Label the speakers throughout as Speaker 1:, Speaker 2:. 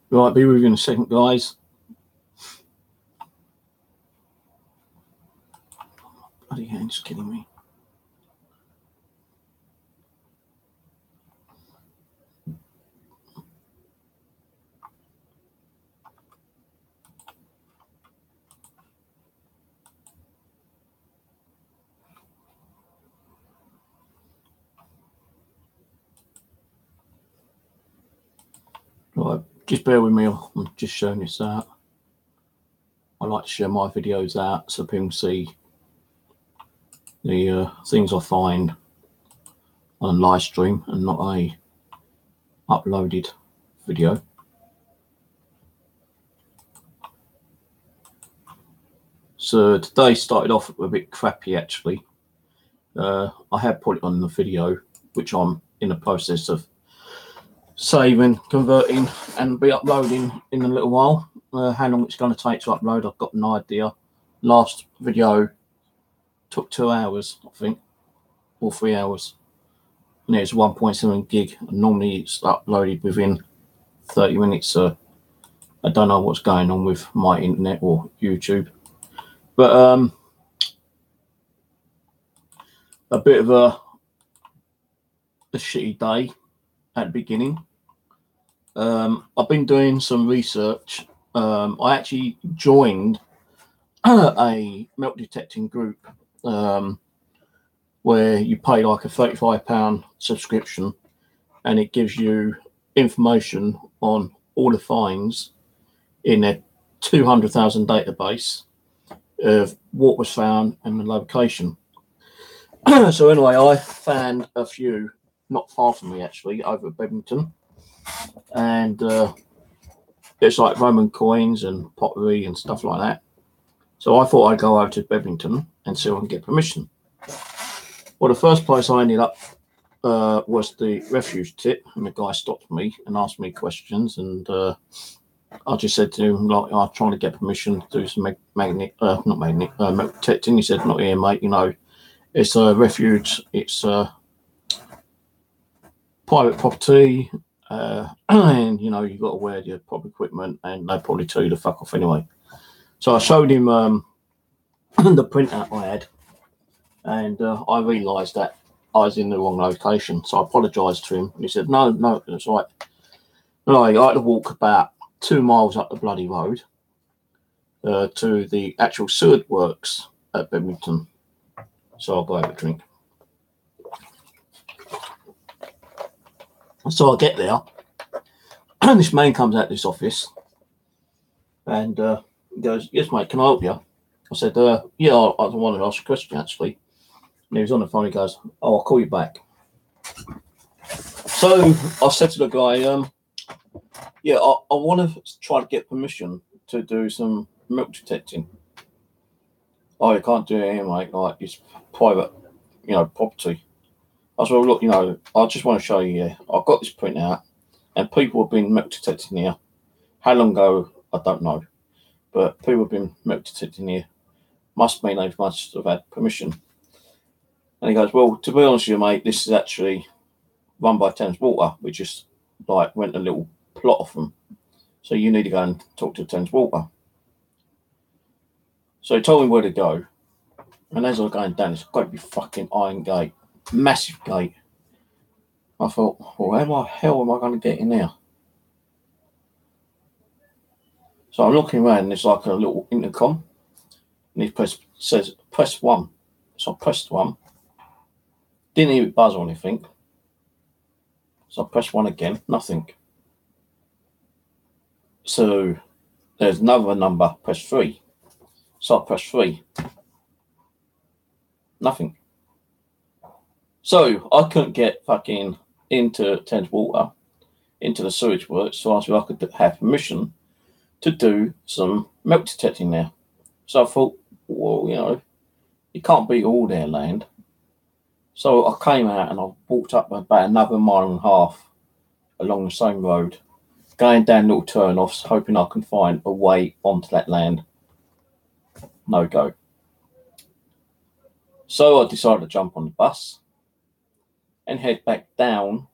Speaker 1: Right, be with you in a second, guys. Bloody hand's killing me. Right, just bear with me. I'm just showing this out. I like to share my videos out so people can see the things I find on live stream and not a uploaded video. So today started off a bit crappy actually. I have put it on the video, which I'm in the process of saving, converting, and be uploading in a little while. How long it's going to take to upload, I've got no idea. Last video took 2 hours, I think, or 3 hours. And it's 1.7 gig. And normally it's uploaded within 30 minutes. So I don't know what's going on with my internet or YouTube. But a bit of a shitty day at the beginning. I've been doing some research. I actually joined a metal detecting group where you pay like a £35 subscription and it gives you information on all the finds in their 200,000 database of what was found and the location. So anyway, I found a few not far from me actually over at Bedlington, and it's like Roman coins and pottery and stuff like that. So I thought I'd go over to Bedlington and see if I can get permission. Well, the first place I ended up was the refuge tip, and the guy stopped me and asked me questions, and I just said to him, like, I'm trying to get permission to do some metal detecting. He said, not here, mate, you know, it's a refuge, it's private property, and, you know, you've got to wear your proper equipment, and they'll probably tell you to fuck off anyway. So I showed him the printout I had, and I realised that I was in the wrong location. So I apologised to him, and he said, no, that's right. No, I had to walk about 2 miles up the bloody road to the actual sewage works at Bedlington. So I'll go have a drink. So I get there, and this man comes out of this office, and he goes, yes, mate, can I help you? I said, yeah, I wanted to ask a question, actually. And he was on the phone, he goes, oh, I'll call you back. So I said to the guy, yeah, I want to try to get permission to do some metal detecting. Oh, you can't do it here, mate, like, it's private, you know, property. I said, well, look, you know, I just want to show you here. I've got this print out, and people have been metal detecting here. How long ago, I don't know. But people have been metal detecting here. Must mean they must have had permission. And he goes, well, to be honest with you, mate, this is actually run by Thames Water. We just, like, rent a little plot off them. So you need to go and talk to Thames Water. So he told me where to go. And as I was going down, it's got to be fucking iron gate. Massive gate. I thought, well, how the hell am I going to get in there? So I'm looking around, and there's like a little intercom, and it says press 1. So I pressed 1. Didn't hear it buzz or anything. So I pressed 1 again, nothing. So there's another number, press 3. So I pressed 3. Nothing. So I couldn't get fucking into Thames Water, into the sewage works, so I asked if I could have permission to do some metal detecting there. So I thought, well, you know, it can't be all their land. So I came out and I walked up about another 1.5 miles along the same road, going down little turn-offs, hoping I can find a way onto that land. No go. So I decided to jump on the bus, and head back down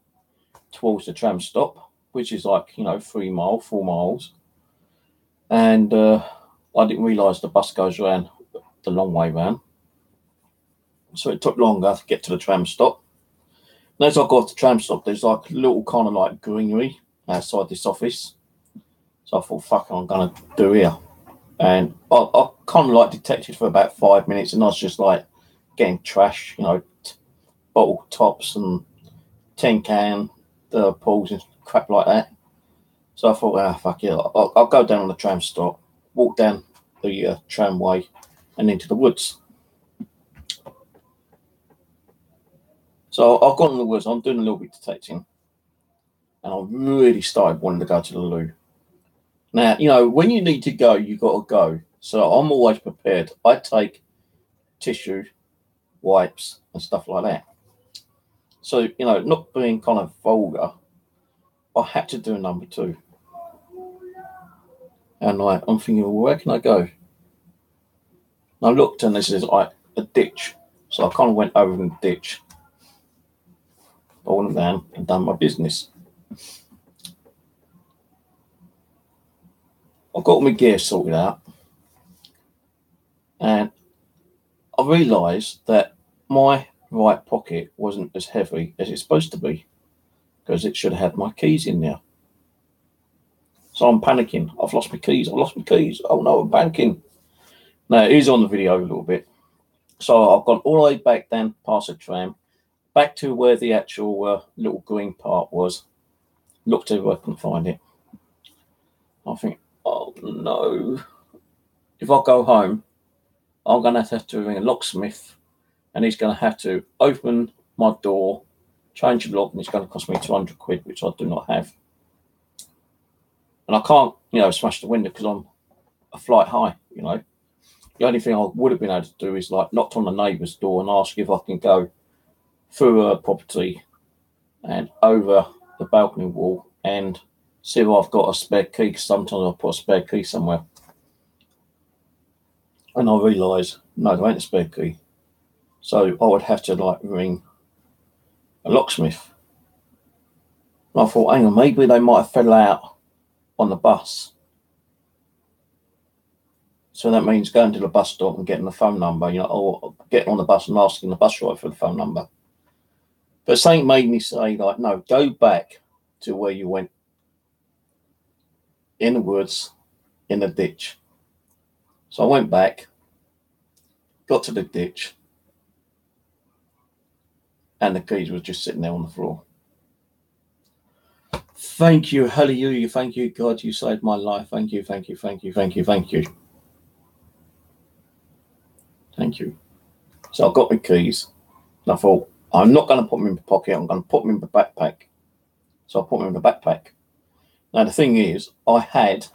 Speaker 1: towards the tram stop, which is like, 4 miles. And I didn't realise the bus goes around the long way round. So it took longer to get to the tram stop. And as I got to the tram stop, there's like a little kind of like greenery outside this office. So I thought, fuck, I'm going to do here. And I kind of like detected for about 5 minutes, and I was just like getting trash, bottle tops and tin can pulls and crap like that. So I thought, fuck it, I'll go down on the tram stop, walk down the tramway and into the woods. So I've gone in the woods, I'm doing a little bit of detecting, and I really started wanting to go to the loo. Now, when you need to go, you got to go. So I'm always prepared. I take tissue, wipes and stuff like that. So, not being kind of vulgar, I had to do a number 2. And I'm thinking, well, where can I go? And I looked, and this is like a ditch. So I kind of went over in the ditch, bowled down and done my business. I got all my gear sorted out, and I realised that my right pocket wasn't as heavy as it's supposed to be, because it should have had my keys in there. So I'm panicking. I've lost my keys. Oh no, I'm panicking. Now, it is on the video a little bit. So I've gone all the way back down past the tram, back to where the actual little green part was. Looked everywhere, couldn't find it. I think, oh no. If I go home, I'm going to have to ring a locksmith, and he's going to have to open my door, change the lock, and it's going to cost me 200 quid, which I do not have. And I can't, smash the window because I'm a flight high, The only thing I would have been able to do is like knocked on the neighbour's door and ask if I can go through her property and over the balcony wall and see if I've got a spare key, because sometimes I'll put a spare key somewhere. And I realise, no, there ain't a spare key. So I would have to like ring a locksmith. And I thought, hang on, maybe they might have fell out on the bus. So that means going to the bus stop and getting the phone number, or getting on the bus and asking the bus driver for the phone number. But something made me say, like, no, go back to where you went, in the woods, in the ditch. So I went back, got to the ditch, and the keys were just sitting there on the floor. Thank you, hallelujah, thank you, God, you saved my life. Thank you, thank you, thank you, thank you, thank you. Thank you. So I got my keys, and I thought, I'm not going to put them in my pocket, I'm going to put them in my backpack. So I put them in the backpack. Now, the thing is, I had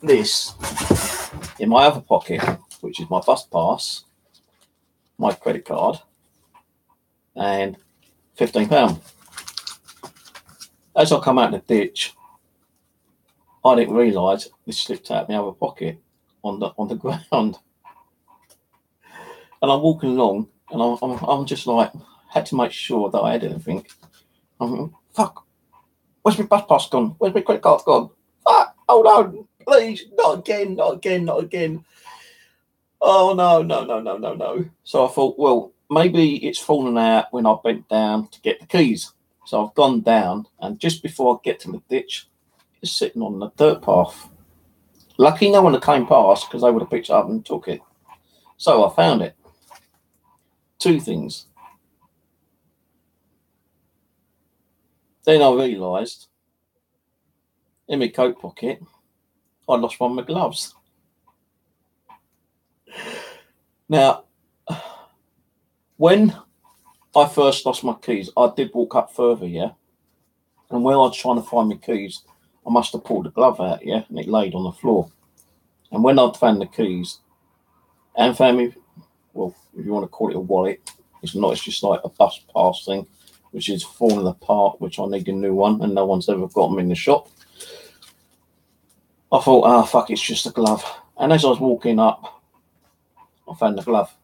Speaker 1: this in my other pocket, which is my bus pass, my credit card, and £15. As I come out of the ditch, I didn't realise this slipped out of my other pocket on the ground. And I'm walking along, and I'm just like, had to make sure that I had everything. I'm like, fuck, where's my bus pass gone? Where's my credit card gone? Fuck, hold on, please, not again, not again, not again. Oh, no. So I thought, well, maybe it's fallen out when I bent down to get the keys. So I've gone down, and just before I get to the ditch, it's sitting on the dirt path. Lucky no one came past, because they would have picked it up and took it. So I found it. 2 things. Then I realised in my coat pocket, I lost one of my gloves. Now, when I first lost my keys, I did walk up further, yeah? And when I was trying to find my keys, I must have pulled the glove out, yeah? And it laid on the floor. And when I'd found the keys and found me, well, if you want to call it a wallet, it's not, it's just like a bus pass thing, which is falling apart, which I need a new one, and no one's ever got them in the shop. I thought, fuck, it's just a glove. And as I was walking up, I found the glove.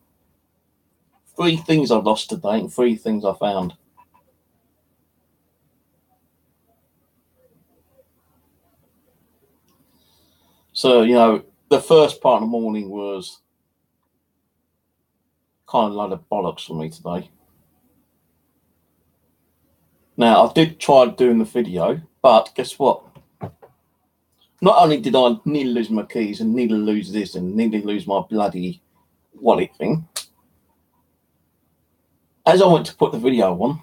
Speaker 1: 3 things I've lost today and 3 things I found. So, you know, the first part of the morning was kind of a load of bollocks for me today. Now, I did try doing the video, but guess what? Not only did I nearly lose my keys and nearly lose this and nearly lose my bloody wallet thing, as I went to put the video on,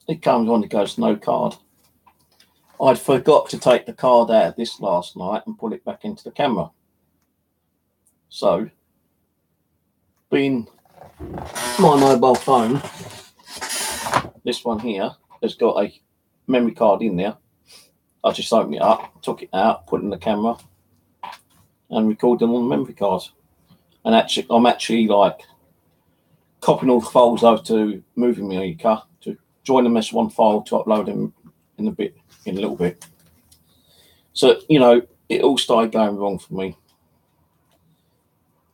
Speaker 1: it comes on, it goes no card. I'd forgot to take the card out of this last night and put it back into the camera. So, being my mobile phone, this one here has got a memory card in there. I just opened it up, took it out, put it in the camera, and recorded them on the memory card. And actually, I'm actually like copying all the files over to Movie Maker to join them as one file to upload them in a little bit. So, you know, it all started going wrong for me.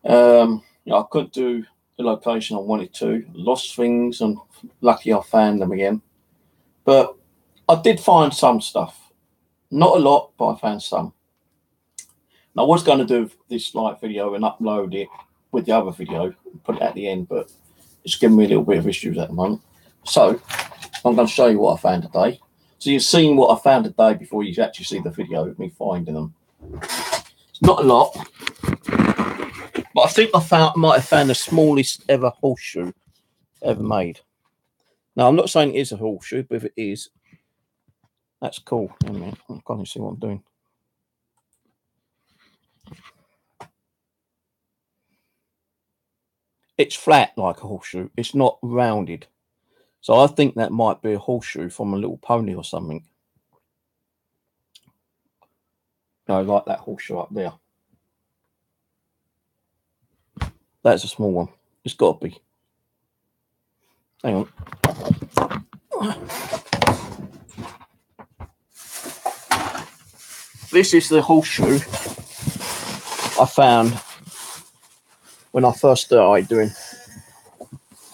Speaker 1: You know, I couldn't do the location I wanted to, lost things, and lucky I found them again. But I did find some stuff. Not a lot, but I found some. And I was going to do this live video and upload it with the other video, put it at the end, but it's giving me a little bit of issues at the moment. So I'm going to show you what I found today. So you've seen what I found today before you actually see the video of me finding them. It's not a lot, but I think I might have found the smallest ever horseshoe ever made. Now, I'm not saying it is a horseshoe, but if it is, that's cool. I can't even see what I'm doing. It's flat like a horseshoe. It's not rounded. So I think that might be a horseshoe from a little pony or something. No, like that horseshoe up there. That's a small one. It's got to be. Hang on. This is the horseshoe I found when I first started doing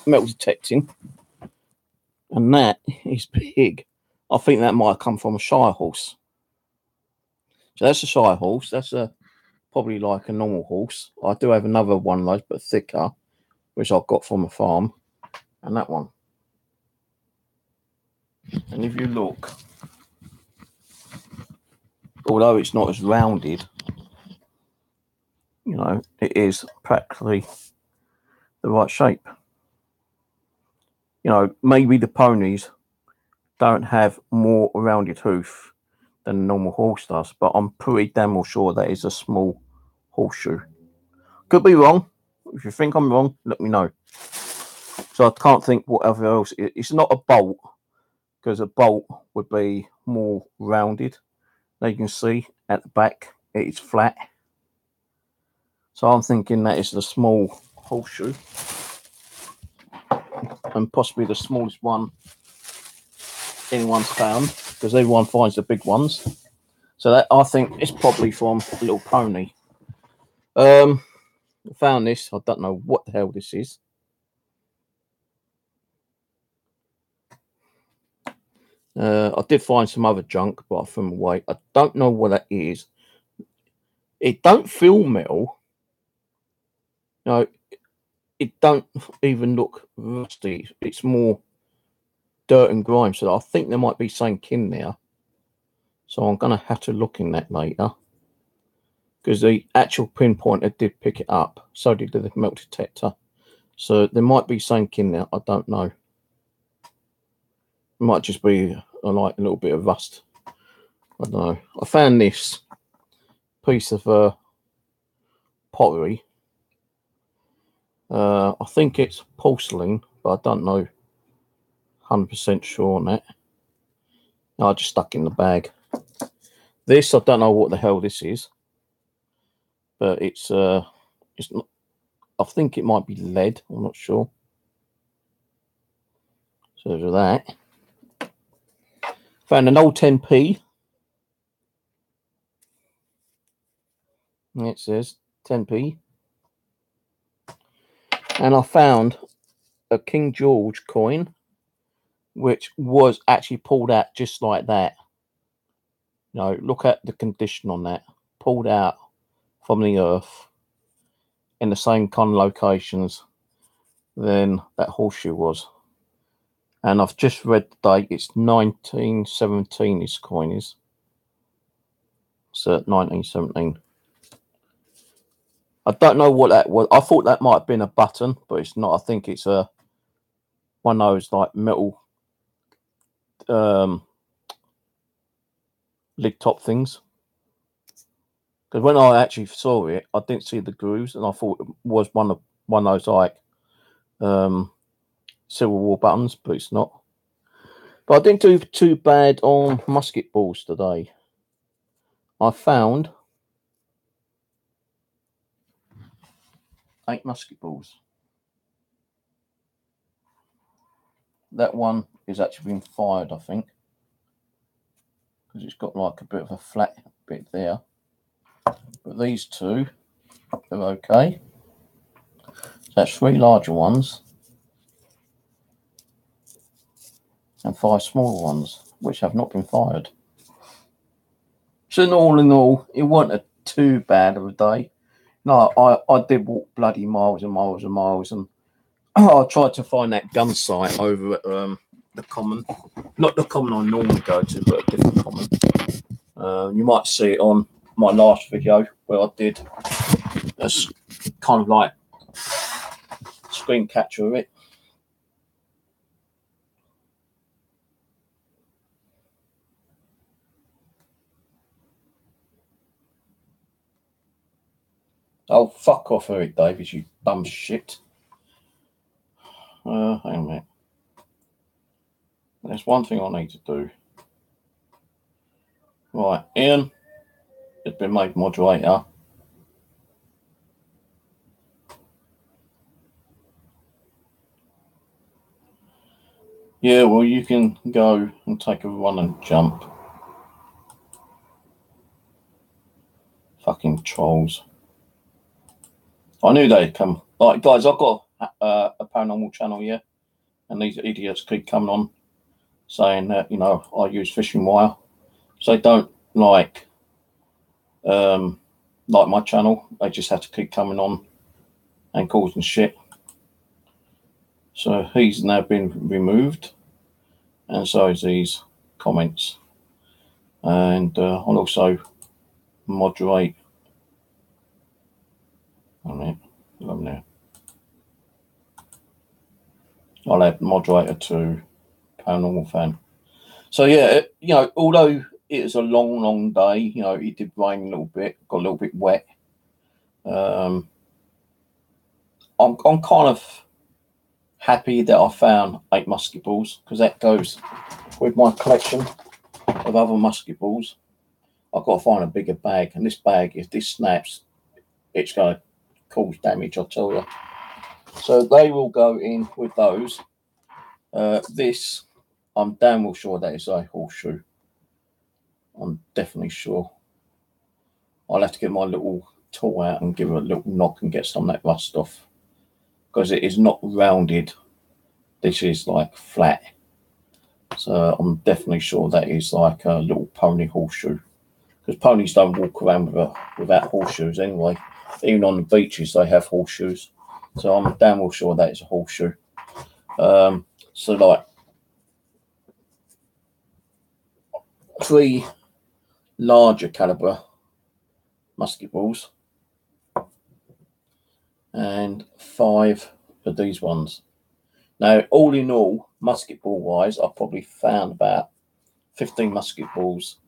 Speaker 1: metal detecting. And that is big. I think that might have come from a Shire horse. So that's a Shire horse. That's probably like a normal horse. I do have another one of those, but thicker, which I've got from a farm. And that one. And if you look, although it's not as rounded, you know, it is practically the right shape. You know, maybe the ponies don't have more rounded hoof than a normal horse does, but I'm pretty damn well sure that is a small horseshoe. Could be wrong. If you think I'm wrong, let me know. So I can't think whatever else. It's not a bolt, because a bolt would be more rounded. Now you can see at the back, it is flat. So I'm thinking that is the small horseshoe, and possibly the smallest one anyone's found, because everyone finds the big ones. So that, I think, is probably from a little pony. I found this. I don't know what the hell this is. I did find some other junk, but I threw them away. I don't know what that is. It don't feel metal. No, it don't even look rusty. It's more dirt and grime. So I think there might be something in there. So I'm going to have to look in that later, because the actual pinpointer did pick it up. So did the metal detector. So there might be something in there. I don't know. It might just be like a little bit of rust. I don't know. I found this piece of pottery. I think it's porcelain, but I don't know 100% sure on that. No, I just stuck in the bag. This, I don't know what the hell this is, but it's not. I think it might be lead. I'm not sure. So there's that. Found an old 10p. It says 10p. and I found a King George coin, which was actually pulled out just like that. You know, look at the condition on that. Pulled out from the earth in the same kind of locations than that horseshoe was. And I've just read the date. It's 1917. This coin is. So 1917. I don't know what that was. I thought that might have been a button, but it's not. I think it's a one of those like metal lid top things. Because when I actually saw it, I didn't see the grooves, and I thought it was one of those like Civil War buttons, but it's not. But I didn't do too bad on musket balls today. I found 8 musket balls. That one is actually been fired, I think, because it's got like a bit of a flat bit there. But these two are okay. So that's 3 larger ones and 5 smaller ones, which have not been fired. So in all, it wasn't too bad of a day. No, I did walk bloody miles and miles and miles, and I tried to find that gun site over at the common. Not the common I normally go to, but a different common. You might see it on my last video where I did a kind of like screen capture of it. Oh, fuck off, Eric Davis, you dumb shit. Hang on a minute. There's one thing I need to do. Right, Ian has been made moderator. Yeah, well, you can go and take a run and jump. Fucking trolls. I knew they'd come. Like, guys, I've got a paranormal channel here, and these idiots keep coming on saying that, you know, I use fishing wire. So they don't like my channel. They just have to keep coming on and causing shit. So he's now been removed, and so is these comments. And I'll also moderate. I'll add moderator to Paranormal Fan. So yeah, you know, although it was a long day, you know, it did rain a little bit, got a little bit wet. I'm kind of happy that I found 8 musket balls, because that goes with my collection of other musket balls. I've got to find a bigger bag, and this bag, if this snaps, it's going to cause damage, I'll tell you. So they will go in with those. This, I'm damn well sure that is a horseshoe. I'm definitely sure. I'll have to get my little tool out and give it a little knock and get some of that rust off, because it is not rounded. This is like flat. So I'm definitely sure that is like a little pony horseshoe, because ponies don't walk around without horseshoes anyway. Even on the beaches they have horseshoes. So I'm damn well sure that is a horseshoe. So like 3 larger caliber musket balls and 5 of these ones. Now, all in all, musket ball wise, I've probably found about 15 musket balls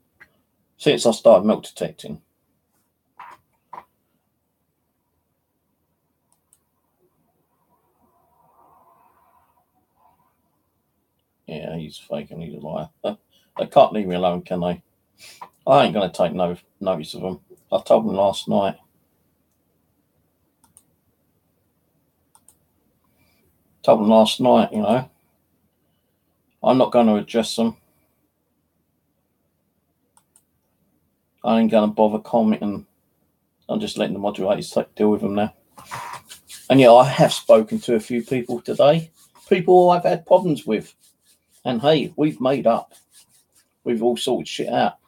Speaker 1: since I started metal detecting. Yeah, he's faking, he's a liar. They can't leave me alone, can they? I ain't going to take no notice of them. I told them last night. You know. I'm not going to address them. I ain't going to bother commenting. I'm just letting the moderators deal with them now. And yeah, I have spoken to a few people today, people I've had problems with, and hey, we've made up. We've all sorted shit out.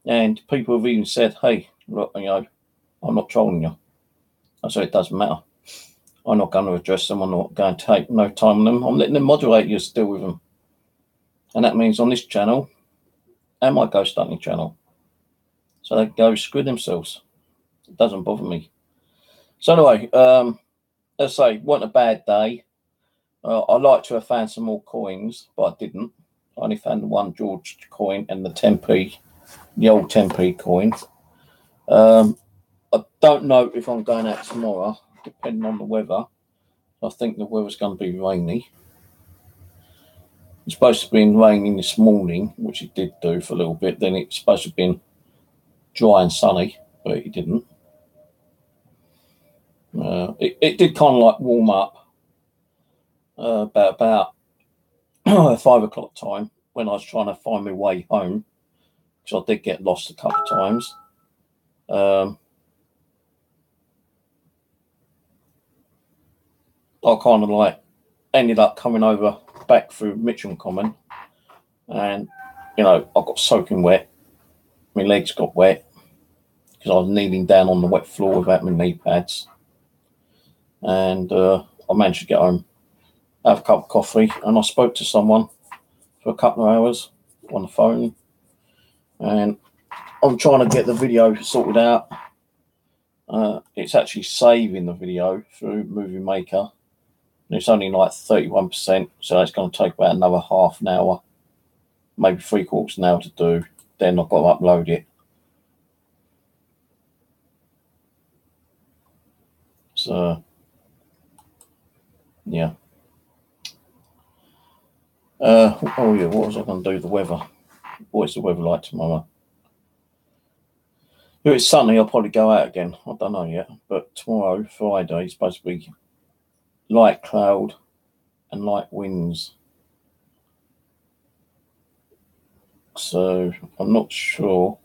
Speaker 1: And people have even said, hey, look, I'm not trolling you. I said, it doesn't matter. I'm not going to address them. I'm not going to take no time on them. I'm letting them moderate you still with them. And that means on this channel and my ghost hunting channel. So they go screw themselves. It doesn't bother me. So anyway, let's say, wasn't a bad day. I like to have found some more coins, but I didn't. I only found the one George coin and the 10p, the old 10p coin. I don't know if I'm going out tomorrow, depending on the weather. I think the weather's going to be rainy. It's supposed to have been raining this morning, which it did do for a little bit. Then it's supposed to have been dry and sunny, but it didn't. It did kind of like warm up about 5 o'clock time when I was trying to find my way home, because I did get lost a couple of times. I kind of like ended up coming over back through Mitcham Common, and I got soaking wet. My legs got wet because I was kneeling down on the wet floor without my knee pads, and I managed to get home, have a cup of coffee, and I spoke to someone for a couple of hours on the phone, and I'm trying to get the video sorted out. It's actually saving the video through Movie Maker. It's only like 31%, so it's going to take about another half an hour, maybe 3/4 an hour to do. Then I've got to upload it. So, yeah. Oh yeah, what was I going to do? The weather. What is the weather like tomorrow? If it's sunny, I'll probably go out again. I don't know yet. But tomorrow, Friday, is supposed to be light cloud and light winds. So I'm not sure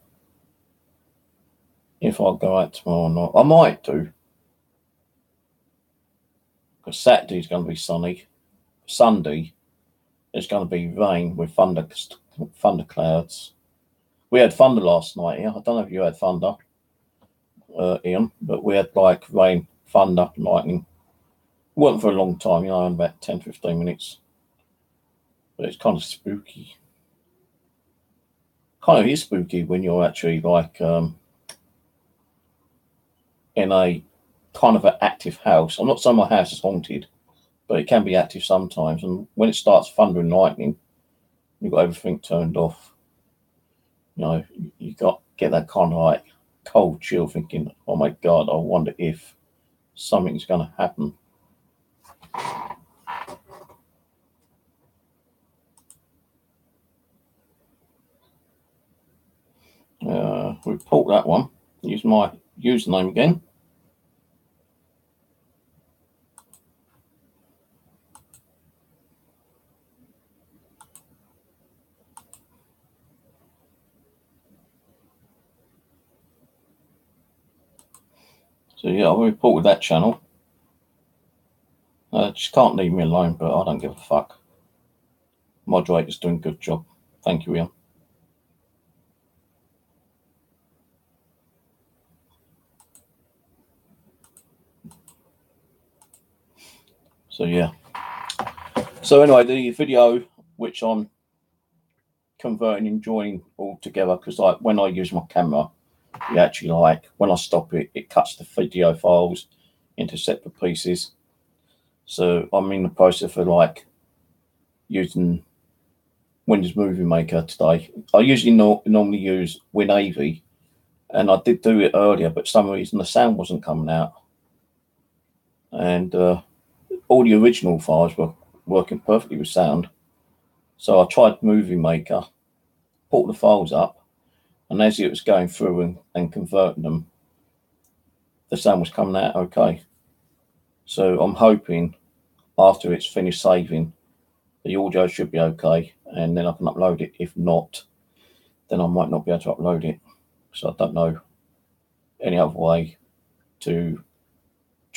Speaker 1: if I'll go out tomorrow or not. I might do, because Saturday's going to be sunny. Sunday, it's going to be rain with thunder clouds. We had thunder last night here. I don't know if you had thunder, Ian, but we had like rain, thunder, lightning. It wasn't for a long time, about 10-15 minutes. But it's kind of spooky. Kind of is spooky when you're actually like in a kind of an active house. I'm not saying my house is haunted, but it can be active sometimes. And when it starts thunder and lightning, you've got everything turned off. You get that kind of like cold chill, thinking, "Oh my God, I wonder if something's going to happen." Report that one. Use my username again. So yeah, I'll report with that channel. Just can't leave me alone, but I don't give a fuck. Moderator's doing a good job. Thank you, Ian. So yeah. So anyway, the video which I'm converting and joining all together, because like when I use my camera, you actually when I stop it, it cuts the video files into separate pieces. So I'm in the process of using Windows Movie Maker today. I usually normally use WinAV, and I did do it earlier, but for some reason the sound wasn't coming out, and all the original files were working perfectly with sound. So I tried Movie Maker, pulled the files up, and as it was going through and converting them, the sound was coming out okay. So I'm hoping after it's finished saving, the audio should be okay, and then I can upload it. If not, then I might not be able to upload it. So I don't know any other way to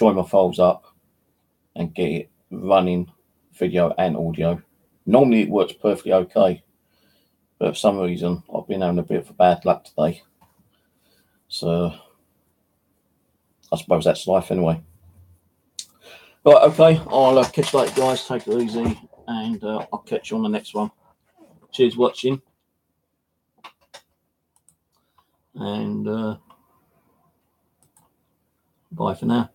Speaker 1: join my files up and get it running video and audio. Normally it works perfectly okay, but for some reason I've been having a bit of bad luck today. So I suppose that's life anyway. Right, okay, I'll catch you later, guys. Take it easy, and I'll catch you on the next one. Cheers for watching, and bye for now.